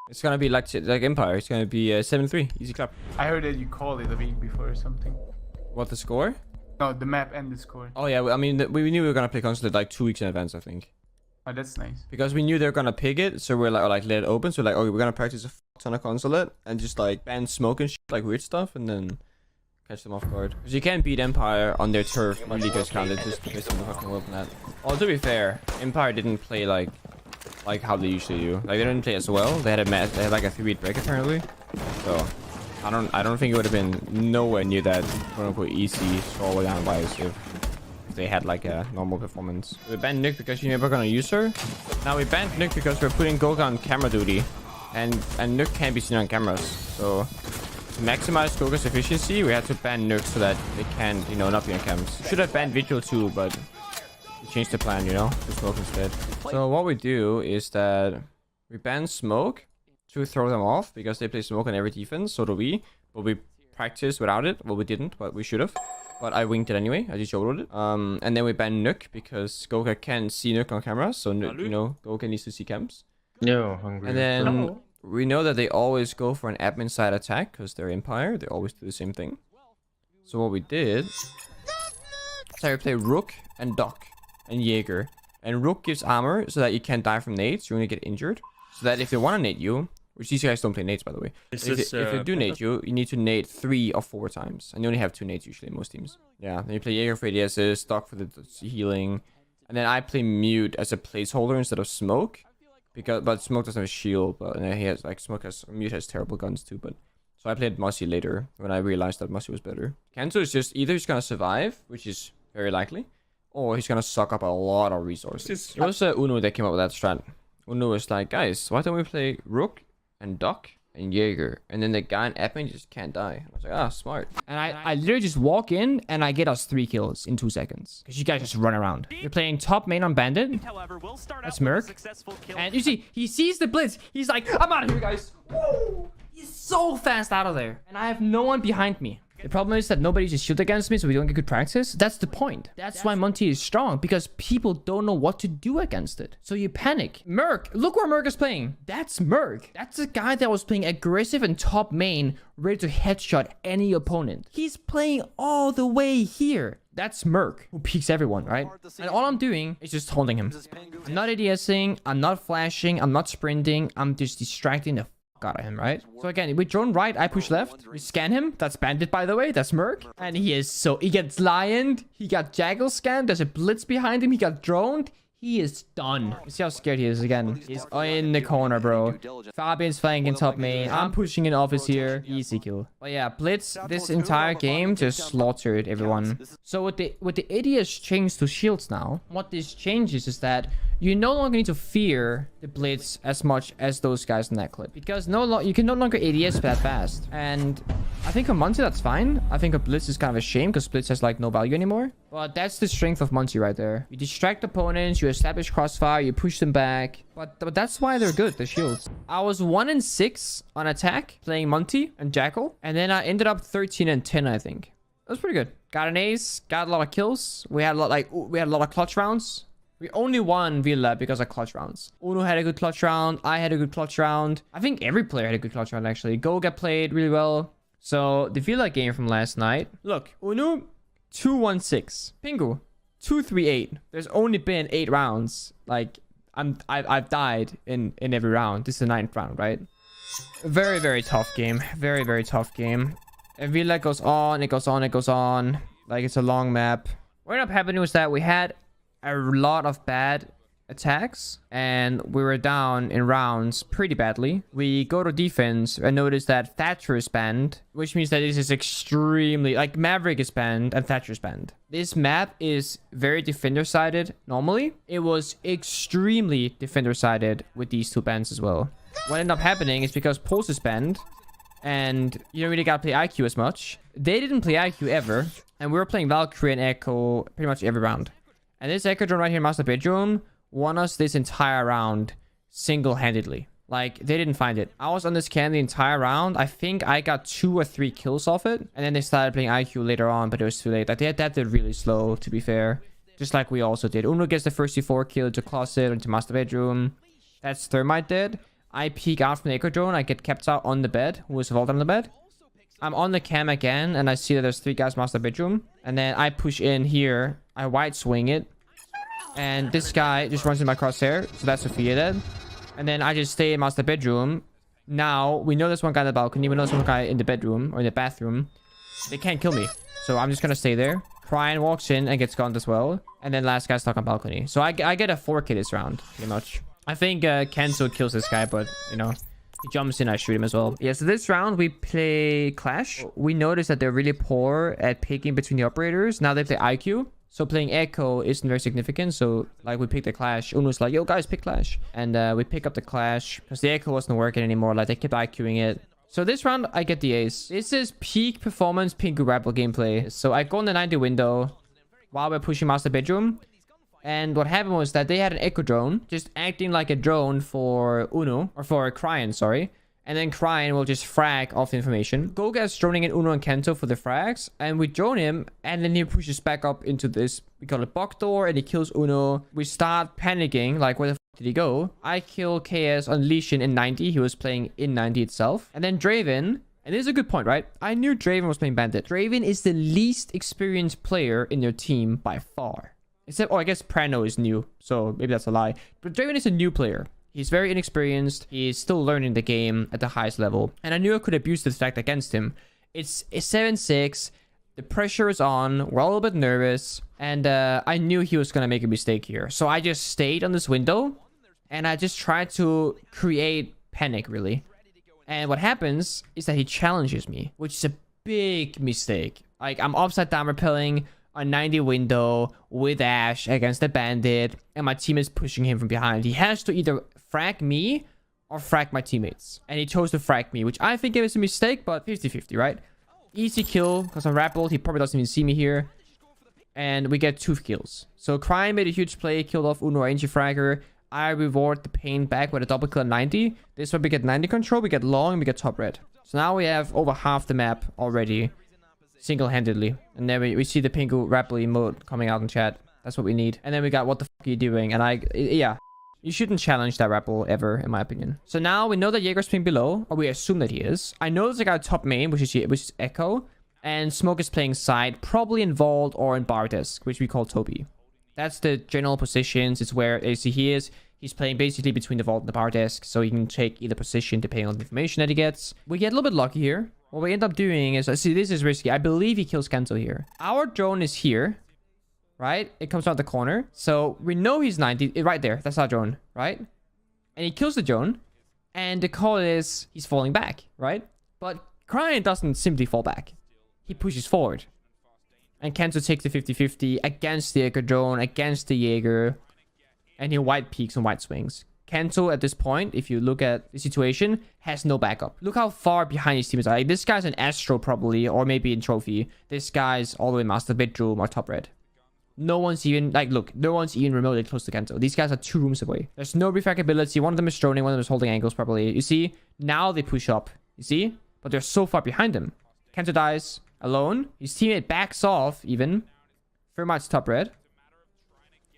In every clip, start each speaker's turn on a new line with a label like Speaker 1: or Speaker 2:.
Speaker 1: It's gonna be like Empire. It's gonna be 7-3. Easy clap.
Speaker 2: I heard that you called it a week before or something.
Speaker 1: What, the score?
Speaker 2: No, the map and the score.
Speaker 1: Oh yeah, I mean, we knew we were gonna play Consulate like 2 weeks in advance, I think.
Speaker 2: Oh, that's nice.
Speaker 1: Because we knew they were gonna pick it, so we're like let it open. So like, okay, we're gonna practice a ton of Consulate and just like ban smoke and shit, like weird stuff, and then catch them off guard. Because you can't beat Empire on their turf when you guys count it just because of the fucking open that. Well, to be fair, Empire didn't play like how they usually do. Like they didn't play as well. They had a match. They had like a 3-beat break apparently. So I don't think it would have been nowhere near that quote unquote easy all down bias if they had like a normal performance. We banned Nuke because you're never gonna use her. Now we banned Nuke because we're putting Goga on camera duty, and Nuke can't be seen on cameras. So to maximize Goga's efficiency, we had to ban Nuke so that they can, you know, not be on cams. Should have banned Vigil too, but we changed the plan, you know, to Smoke instead. So what we do is that we ban Smoke to throw them off because they play Smoke on every defense. So do we, but we practice without it. Well, we didn't, but we should have. But I winged it anyway. I just showed it. And then we ban Nuke because Goga can see Nuke on camera. So, you know, Goga needs to see cams.
Speaker 3: No, hungry.
Speaker 1: And then we know that they always go for an admin side attack because they're Empire. They always do the same thing. So what we did is we play Rook and Doc and Jaeger. And Rook gives armor so that you can't die from nades. You only get injured. So that if they want to nade you, which these guys don't play nades, by the way. If they do nade you, you need to nade 3 or 4 times. And you only have 2 nades usually in most teams. Yeah, then you play Jaeger for ADSs, Doc for the healing. And then I play Mute as a placeholder instead of Smoke. But Smoke doesn't have a shield. But he has, like, Mute has terrible guns too. But so I played Mossy later when I realized that Mossy was better. Kanto is just either he's gonna survive, which is very likely, or he's gonna suck up a lot of resources. It was Uno that came up with that strat. Uno was like, guys, why don't we play Rook and Doc and Jaeger, and then the guy in admin just can't die. I was like, ah, smart.
Speaker 4: And I literally just walk in and I get us 3 kills in 2 seconds because you guys just run around. You're playing top main on Bandit. That's Merc. And you see, he sees the blitz. He's like, I'm out of here, guys. Woo! He's so fast out of there, and I have no one behind me. The problem is that nobody uses shield against me, so we don't get good practice. That's the point. That's why Monty is strong, because people don't know what to do against it. So you panic. Merc, look where Merc is playing. That's Merc. That's the guy that was playing aggressive and top main, ready to headshot any opponent. He's playing all the way here. That's Merc, who peeks everyone, right? And all I'm doing is just holding him. I'm not ADSing, I'm not flashing, I'm not sprinting, I'm just distracting the out of him, right? So again, with drone right, I push left. We scan him. That's Bandit, by the way. That's Merc. And he gets Lioned. He got Jaggle scanned. There's a blitz behind him. He got droned. He is done. You see how scared he is again. He's in the corner, bro. Fabian's flanking top main. I'm pushing in office here. Easy kill. But yeah, Blitz this entire game just slaughtered everyone. So with the ADS change to shields now, what this changes is that you no longer need to fear the Blitz as much as those guys in that clip. Because you can no longer ADS that fast. And I think on Monty that's fine. I think a Blitz is kind of a shame because Blitz has like no value anymore. But that's the strength of Monty right there. You distract opponents, you establish crossfire, you push them back. But that's why they're good, the shields. I was 1-6 on attack playing Monty and Jackal. And then I ended up 13-10, I think. That was pretty good. Got an ace, got a lot of kills. We had a lot of clutch rounds. We only won Villa because of clutch rounds. Uno had a good clutch round. I had a good clutch round. I think every player had a good clutch round, actually. Goga played really well. So, the Villa game from last night. Look, Uno, 2-1-6. Pengu, 2-3-8. There's only been 8 rounds. Like, I've died in every round. This is the 9th round, right? Very, very tough game. Very, very tough game. And Villa goes on, it goes on, it goes on. Like, it's a long map. What ended up happening was that we had a lot of bad attacks and we were down in rounds pretty badly. We go to defense and notice that Thatcher is banned, which means that this is extremely, like, Maverick is banned and Thatcher is banned. This map is very defender-sided normally. It was extremely defender-sided with these 2 bans as well. What ended up happening is because Pulse is banned and you don't really gotta play IQ as much. They didn't play IQ ever, and we were playing Valkyrie and Echo pretty much every round. And this Echo drone right here in Master Bedroom won us this entire round single-handedly. Like, they didn't find it. I was on this can the entire round. I think I got 2 or 3 kills off it. And then they started playing IQ later on, but it was too late. Like, that did really slow, to be fair. Just like we also did. Uno gets the first C4 kill into Closet, into Master Bedroom. That's Thermite dead. I peek out from the Echo Drone. I get kept out on the bed. Who is vault on the bed? I'm on the cam again, and I see that there's 3 guys master bedroom. And then I push in here. I wide swing it. And this guy just runs in my crosshair. So that's Sophia dead. And then I just stay in master bedroom. Now, we know there's one guy in the balcony. We know there's one guy in the bedroom or in the bathroom. They can't kill me. So I'm just gonna stay there. Brian walks in and gets gunned as well. And then last guy's stuck on balcony. So I get a 4K this round, pretty much. I think Kenzo kills this guy, but, you know, he jumps in, I shoot him as well. Yeah, so this round we play Clash. We notice that they're really poor at picking between the operators. Now they play IQ. So playing Echo isn't very significant. So, like, we pick the Clash. Uno's like, yo, guys, pick Clash. And we pick up the Clash because the Echo wasn't working anymore. Like, they kept IQing it. So this round, I get the ace. This is peak performance Pengu Rebel gameplay. So I go in the 90 window while we're pushing master bedroom. And what happened was that they had an Echo drone just acting like a drone for Uno, or for Cryan, sorry. And then Cryan will just frag off the information. Goga's droning in Uno and Kento for the frags. And we drone him, and then he pushes back up into this, we call it bug door, and he kills Uno. We start panicking, like, where the f did he go? I kill KS on Lesion in 90. He was playing in 90 itself. And then Draven, and this is a good point, right? I knew Draven was playing Bandit. Draven is the least experienced player in your team by far. Except, oh, I guess Prano is new, so maybe that's a lie. But Draven is a new player. He's very inexperienced. He's still learning the game at the highest level. And I knew I could abuse this fact against him. It's 7-6. The pressure is on. We're all a little bit nervous. And I knew he was going to make a mistake here. So I just stayed on this window. And I just tried to create panic, really. And what happens is that he challenges me, which is a big mistake. Like, I'm upside down repelling a 90 window with Ash against the bandit, and my team is pushing him from behind. He has to either frag me or frag my teammates, and he chose to frag me, which I think is a mistake, but 50-50, right? Easy kill because I'm rappelled. He probably doesn't even see me here, and we get 2 kills. So Cryan made a huge play, killed off Uno Angel Fragger. I reward the pain back with a double kill at 90. This one we get 90 control, we get long, and we get top red. So now we have over half the map already single-handedly. And then we see the Pengu Rappel emote coming out in chat. That's what we need. And then we got what the f are you doing? And yeah. You shouldn't challenge that Rappel ever, in my opinion. So now we know that Jaeger's playing below, or we assume that he is. I know there's a guy top main, which is Echo. And Smoke is playing side, probably in Vault or in Bar Desk, which we call Toby. That's the general positions. It's where AC he is. He's playing basically between the Vault and the Bar Desk, so he can take either position depending on the information that he gets. We get a little bit lucky here. What we end up doing is, see, this is risky. I believe he kills Kento here. Our drone is here, right? It comes around the corner. So we know he's 90. Right there. That's our drone, right? And he kills the drone. And the call is he's falling back, right? But Cryan doesn't simply fall back. He pushes forward. And Kento takes the 50-50 against the Jaeger drone, against the Jaeger. And he white peaks and white swings. Kento at this point, if you look at the situation, has no backup. Look how far behind his team is. Like, this guy's an Astro probably, or maybe in Trophy. This guy's all the way Master Bedroom or Top Red. No one's even, like, look, no one's even remotely close to Kento. These guys are 2 rooms away. There's no refragability. One of them is droning, one of them is holding angles probably. You see? Now they push up. You see? But they're so far behind him. Kento dies alone. His teammate backs off even. Very much Top Red.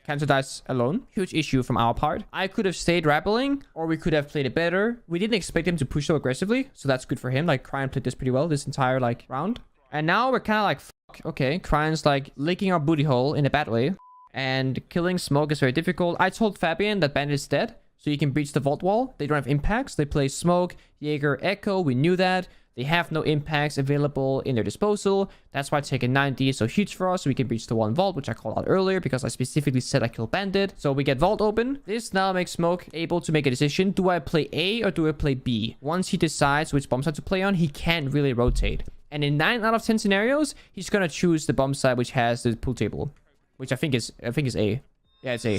Speaker 4: Kento dies alone. Huge issue from our part. I could have stayed rappelling, or we could have played it better. We didn't expect him to push so aggressively, so that's good for him. Like, Cryan played this pretty well this entire, like, round. And now we're kind of like, fuck, okay. Cryan's, like, licking our booty hole in a bad way. And killing Smoke is very difficult. I told Fabian that Bandit is dead, so you can breach the vault wall. They don't have impacts. They play Smoke, Jaeger, Echo. We knew that. They have no impacts available in their disposal. That's why taking 90 is so huge for us. So we can breach the 1 vault, which I called out earlier because I specifically said I kill Bandit. So we get vault open. This now makes Smoke able to make a decision. Do I play A or do I play B? Once he decides which bomb side to play on, he can't really rotate. And in 9 out of 10 scenarios, he's gonna choose the bomb side which has the pool table, which I think is A. Yeah, it's A.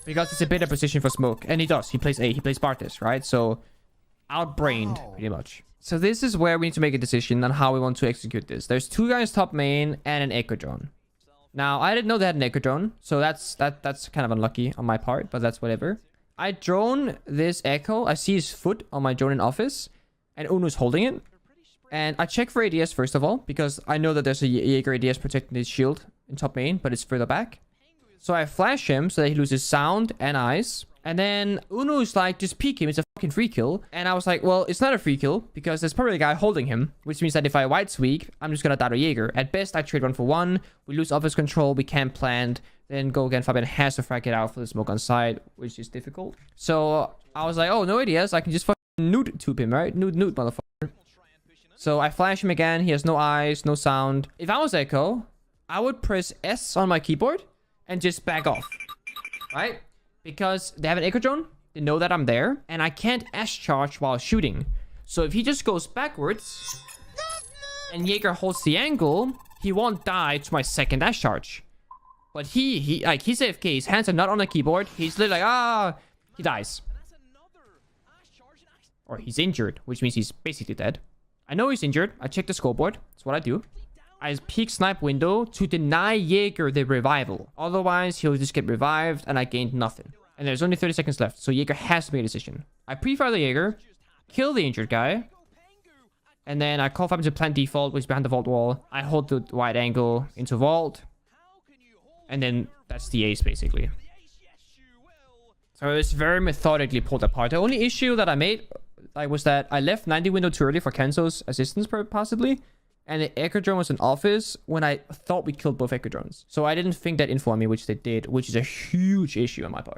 Speaker 4: Because it's a better position for Smoke. And he does. He plays A. He plays Bartis, right? So outbrained, pretty much. So this is where we need to make a decision on how we want to execute this. There's 2 guys top main and an Echo drone. Now, I didn't know they had an Echo drone, so that's kind of unlucky on my part, but that's whatever. I drone this Echo. I see his foot on my drone in office, and Uno's holding it. And I check for ADS first of all, because I know that there's a Jaeger ADS protecting his shield in top main, but it's further back. So I flash him so that he loses sound and eyes. And then Unu's like, just peek him, it's a fucking free kill. And I was like, well, it's not a free kill because there's probably a guy holding him, which means that if I white sweep, I'm just gonna die to Jaeger. At best, I trade 1-for-1. We lose office control, we can't plant. Then go again, Fabian has to frag it out for the smoke on side, which is difficult. So I was like, oh, no ideas. I can just fucking nude tube him, right? Nude, motherfucker. So I flash him again. He has no eyes, no sound. If I was Echo, I would press S on my keyboard and just back off, right? Because they have an Echo drone, they know that I'm there, and I can't S charge while shooting. So if he just goes backwards and Jaeger holds the angle, he won't die to my second S charge. But he's AFK, his hands are not on the keyboard. He's literally like, he dies. Or he's injured, which means he's basically dead. I know he's injured. I check the scoreboard. That's what I do. I peek snipe window to deny Jaeger the revival. Otherwise, he'll just get revived and I gained nothing. And there's only 30 seconds left, so Jaeger has to make a decision. I pre-fire the Jaeger, kill the injured guy, and then I call Fabian to plant default, which is behind the vault wall. I hold the wide angle into vault, and then that's the ace, basically. So it's very methodically pulled apart. The only issue that I made was that I left 90 window too early for Kenzo's assistance, possibly. And the Echo drone was in office when I thought we killed both Echo drones. So I didn't think that info on me, which they did, which is a huge issue on my part.